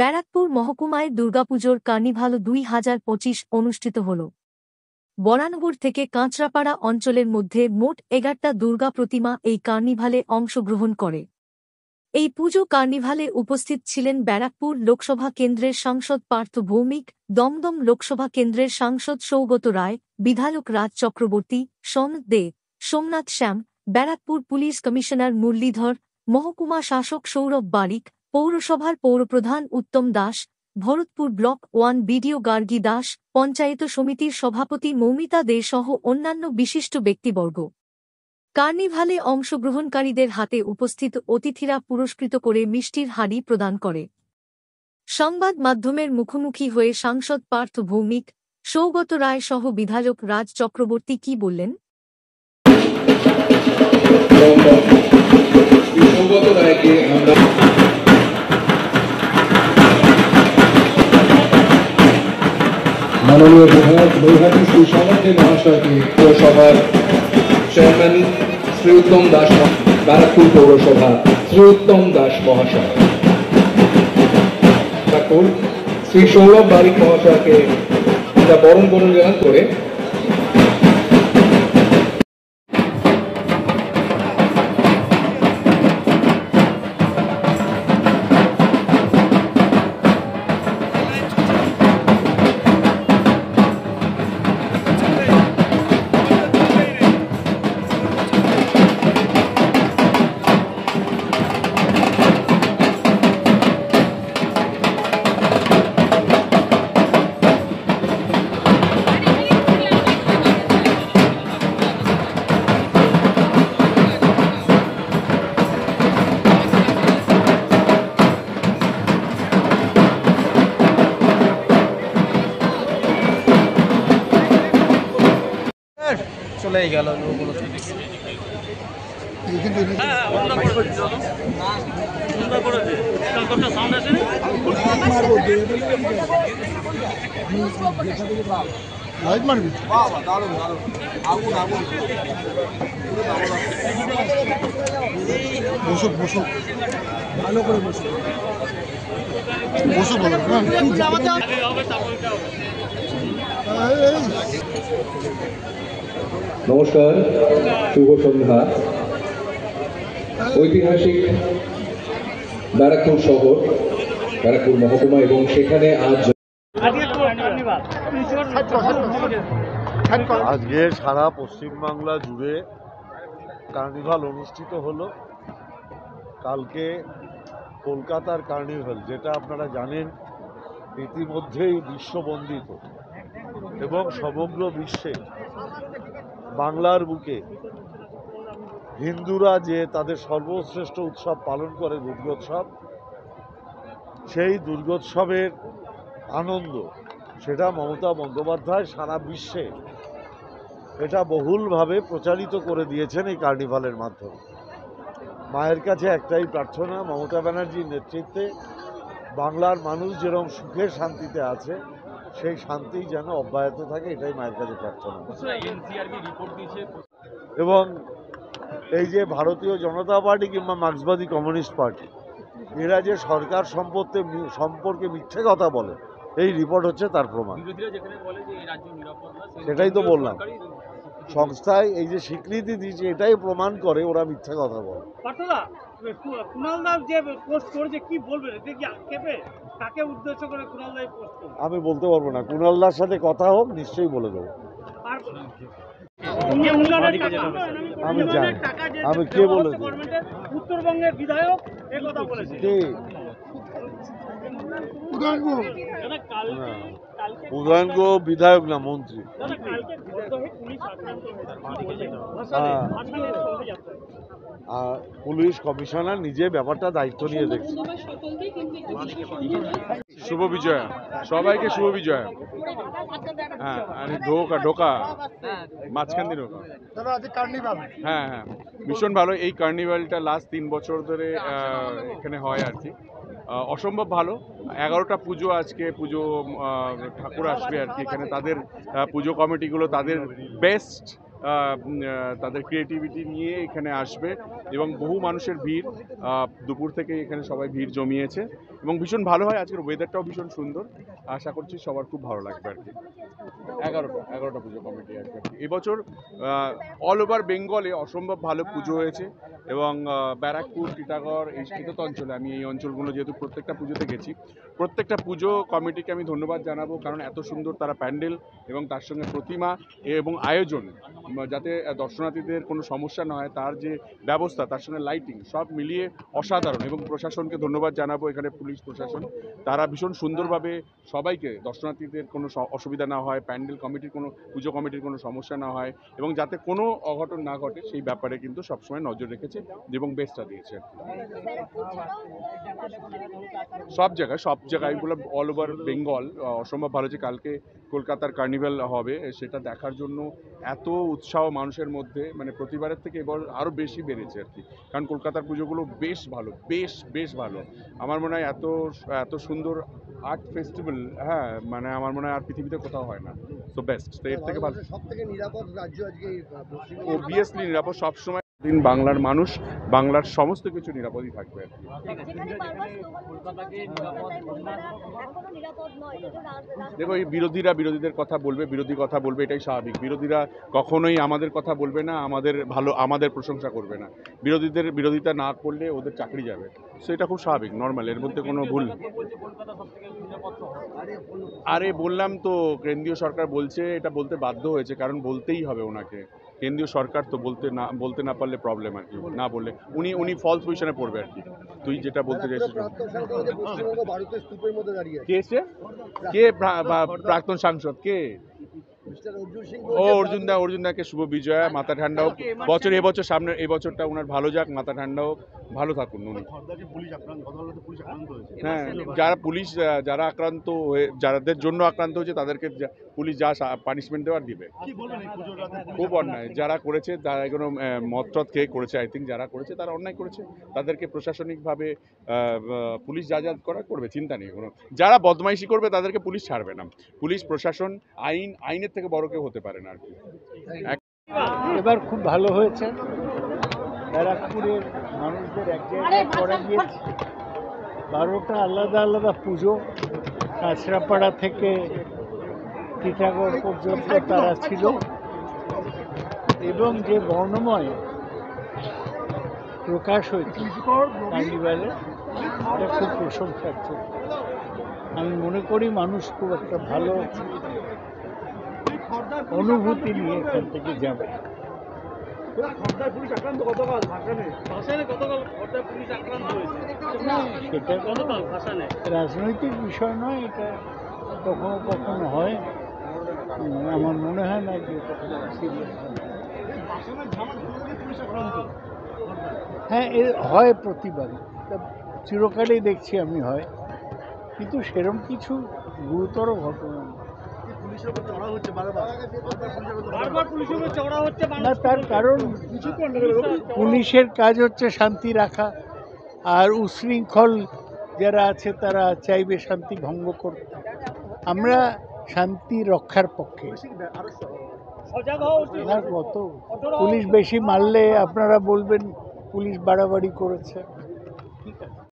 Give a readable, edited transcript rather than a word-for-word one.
ব্যারাকপুর মহকুমায় দুর্গাপুজোর কার্নিভাল ২০২৫ অনুষ্ঠিত হল। বরানগর থেকে কাঁচরাপাড়া অঞ্চলের মধ্যে মোট ১১টা দুর্গা প্রতিমা এই কার্নিভালে অংশগ্রহণ করে। এই পুজো কার্নিভালে উপস্থিত ছিলেন ব্যারাকপুর লোকসভা কেন্দ্রের সাংসদ পার্থ ভৌমিক, দমদম লোকসভা কেন্দ্রের সাংসদ সৌগত রায়, বিধায়ক রাজ চক্রবর্তী, সোম দে, সোমনাথ শ্যাম, ব্যারাকপুর পুলিশ কমিশনার মুরলীধর, মহকুমা শাসক সৌরভ বারিক, পৌরসভার পৌরপ্রধান উত্তম দাস, ভরতপুর ব্লক 1 বিডিও গার্গী দাস, পঞ্চায়েত সমিতির সভাপতি মৌমিতা দে সহ অন্যান্য বিশিষ্ট ব্যক্তিবর্গ। কার্নিভালে অংশগ্রহণকারীদের হাতে উপস্থিত অতিথিরা পুরস্কৃত করে মিষ্টির হাঁড়ি প্রদান করে। সংবাদ মাধ্যমের মুখোমুখি হয়ে সাংসদ পার্থ ভৌমিক, সৌগত রায় সহ বিধায়ক রাজ চক্রবর্তী কি বললেন? মাননীয় বিধায়ক বৈহাটি শ্রী সমাজে মহাশয়কে পৌরসভার চেয়ারম্যান শ্রী উত্তম দাস, ব্যারাকপুর পৌরসভা শ্রী উত্তম দাস মহাশয়, ঠাকুর শ্রী সৌরভ বারিক মহাশয়কে বরণ করে চলে গেল। বসুক বসুক, ভালো করে বসুক বসুক। নমস্কার, শুভ সন্ধ্যা। ঐতিহাসিক ব্যারাকপুর শহর, ব্যারাকপুর মহকুমা এবং সেখানে আজকে সারা পশ্চিমবাংলা জুড়ে কার্নিভাল অনুষ্ঠিত হলো। কালকে কলকাতার কার্নিভাল, যেটা আপনারা জানেন ইতিমধ্যেই বিশ্ববন্দিত এবং সমগ্র বিশ্বে বাংলার বুকে হিন্দুরা যে তাদের সর্বশ্রেষ্ঠ উৎসব পালন করে দুর্গোৎসব, সেই দুর্গোৎসবের আনন্দ সেটা মমতা বন্দ্যোপাধ্যায় সারা বিশ্বে এটা বহুলভাবে প্রচারিত করে দিয়েছেন এই কার্নিভালের মাধ্যমে। মায়ের কাছে একটাই প্রার্থনা, মমতা ব্যানার্জির নেতৃত্বে বাংলার মানুষ যেরকম সুখে শান্তিতে আছে সেই শান্তি যেন অব্যাহত থাকে, এটাই মায়ের কাছে প্রার্থনা। এবং এই যে ভারতীয় জনতা পার্টি কিংবা মার্ক্সবাদী কমিউনিস্ট পার্টি এরা যে সরকার সম্পর্কে মিথ্যে কথা বলে, এই রিপোর্ট হচ্ছে তার প্রমাণ। সেটাই তো বললাম, সংস্থায় এই যে স্বীকৃতি দিয়েছে এটাই প্রমাণ করে ওরা মিথ্যে কথা বলে। আমি বলতে পারবো না, কুণালদার সাথে কথা হোক, নিশ্চয়ই বলে দেবো। আমি জানি, আমি কে বলেছি? উত্তরবঙ্গের বিধায়ক উদয়ঙ্গ বিধায়ক না, মন্ত্রী। পুলিশ কমিশনার নিজে ব্যাপারটা দায়িত্ব নিয়ে দেখছে। শুভ বিজয়া, সবাইকে শুভ বিজয়া। হ্যাঁ, ঢোকা মাঝখান দিয়ে ঢোকা। হ্যাঁ হ্যাঁ, ভীষণ ভালো। এই কার্নিভালটা লাস্ট 3 বছর ধরে এখানে হয় আর কি। অসম্ভব ভালো। 11টা পুজো, আজকে ঠাকুর আসবে আর কি এখানে। তাদের পুজো কমিটিগুলো তাদের বেস্ট তাদের ক্রিয়েটিভিটি নিয়ে এখানে আসবে এবং বহু মানুষের ভিড় দুপুর থেকে এখানে সবাই ভিড় জমিয়েছে এবং ভীষণ ভালো হয়। আজকের ওয়েদারটাও ভীষণ সুন্দর, আশা করছি সবার খুব ভালো লাগবে আর কি। 11টা পুজো কমিটি আর কি। এবছর অল ওভার বেঙ্গলে অসম্ভব ভালো পুজো হয়েছে এবং ব্যারাকপুর, টিটাগড়, এই শীতত অঞ্চলে, আমি এই অঞ্চলগুলো যেহেতু প্রত্যেকটা পুজোতে গেছি, প্রত্যেকটা পুজো কমিটিকে আমি ধন্যবাদ জানাবো, কারণ এত সুন্দর তারা প্যান্ডেল এবং তার সঙ্গে প্রতিমা এবং আয়োজন, যাতে দর্শনার্থীদের কোনো সমস্যা না হয় তার যে ব্যবস্থা, তার সঙ্গে লাইটিং সব মিলিয়ে অসাধারণ। এবং প্রশাসনকে ধন্যবাদ জানাবো, এখানে পুলিশ প্রশাসন, তারা ভীষণ সুন্দরভাবে সবাইকে, দর্শনার্থীদের কোনো অসুবিধা না হয়, প্যান্ডেল কমিটির কোনো, পুজো কমিটির কোনো সমস্যা না হয় এবং যাতে কোনো অঘটন না ঘটে সেই ব্যাপারে কিন্তু সবসময় নজর রেখেছে এবং বেস্টটা দিয়েছে। সব জায়গায় আমি বললাম অল ওভার বেঙ্গল অসম্ভব ভালো। যে কালকে কলকাতার কার্নিভাল হবে, সেটা দেখার জন্য এত উৎসাহ মানুষের মধ্যে, মানে প্রতিবারের থেকে এবার আরও বেশি বেড়েছে আর কি, কারণ কলকাতার পুজোগুলো বেশ ভালো, বেশ ভালো। আমার মনে হয় এত সুন্দর আর্ট ফেস্টিভ্যাল, হ্যাঁ, মানে আমার মনে হয় আর পৃথিবীতে কোথাও হয় না। সো বেস্ট, তো এর থেকে ভালো সবথেকে নিরাপদ রাজ্য আজকে অবভিয়াসলি নিরাপদ সবসময়। দিন বাংলার মানুষ, বাংলার সমস্ত কিছু নিরাপদই থাকবে আর কি। দেখো, এই বিরোধীদের কথা বলবে, বিরোধী কথা বলবে, এটাই স্বাভাবিক। বিরোধীরা কখনোই আমাদের কথা বলবে না, আমাদের প্রশংসা করবে না। বিরোধিতা না করলে ওদের চাকরি যাবে, সো এটা খুব স্বাভাবিক, নর্মাল, এর মধ্যে কোনো ভুল। আরে বললাম তো, কেন্দ্রীয় সরকার বলছে, এটা বলতে বাধ্য হয়েছে, কারণ বলতেই হবে ওনাকে। কেন্দ্রীয় সরকার তো বলতে না পারলে প্রবলেম আর কি, না বললে উনি ফলস পজিশনে পড়বে আর কি। তুই যেটা বলতে চাইছিস, কে প্রাক্তন সাংসদ, কে? ও অর্জুনদাকে শুভ বিজয়া, মাথা ঠান্ডা হোক। এবছরটা ওনার ভালো যাক, মাথা ঠান্ডা হোক, ভালো থাকুন উনি। হ্যাঁ, যারা আক্রান্ত হয়ে, যাদের জন্য আক্রান্ত হয়েছে তাদেরকে পুলিশ যা পানিশমেন্ট দেওয়ার দিবে। খুব অন্যায় যারা করেছে, তারা কোনো মদ খেয়ে করেছে, আই থিঙ্ক যারা করেছে তারা অন্যায় করেছে, তাদেরকে প্রশাসনিকভাবে পুলিশ যা করবে, চিন্তা নেই কোনো। যারা বদমাইশি করবে তাদেরকে পুলিশ ছাড়বে না। পুলিশ প্রশাসন আইনের থেকে বড় কেউ হতে পারে না আর কি। এবার খুব ভালো হয়েছে, ব্যারাকপুরের মানুষদের এক জায়গায় করা গিয়েছে। 12টা আলাদা পুজো, কাঁচরাপাড়া থেকে টিটাগড় পর্যন্ত তারা ছিল এবং যে বর্ণময় প্রকাশ হয়েছে কার্নিভালে, এটা খুব প্রশংসার্থ। আমি মনে করি মানুষ খুব একটা ভালো অনুভূতি নিয়ে এখান থেকে যাবে। সেটা কোনো রাজনৈতিক বিষয় নয়, এটা কখনো কখনো হয়, আমার মনে হয় না যে এটা সিরিয়াস। হ্যাঁ, এর হয় প্রতিবারই, চিরকালই দেখছি আমি হয়, কিন্তু সেরকম কিছু গুরুতর ঘটনা না। তার কারণ পুলিশের কাজ হচ্ছে শান্তি রাখা, আর উশৃঙ্খল যারা আছে তারা চাইবে শান্তি ভঙ্গ করতে। আমরা শান্তি রক্ষার পক্ষে। কত পুলিশ বেশি মারলে আপনারা বলবেন পুলিশ বাড়াবাড়ি করেছে, ঠিক আছে।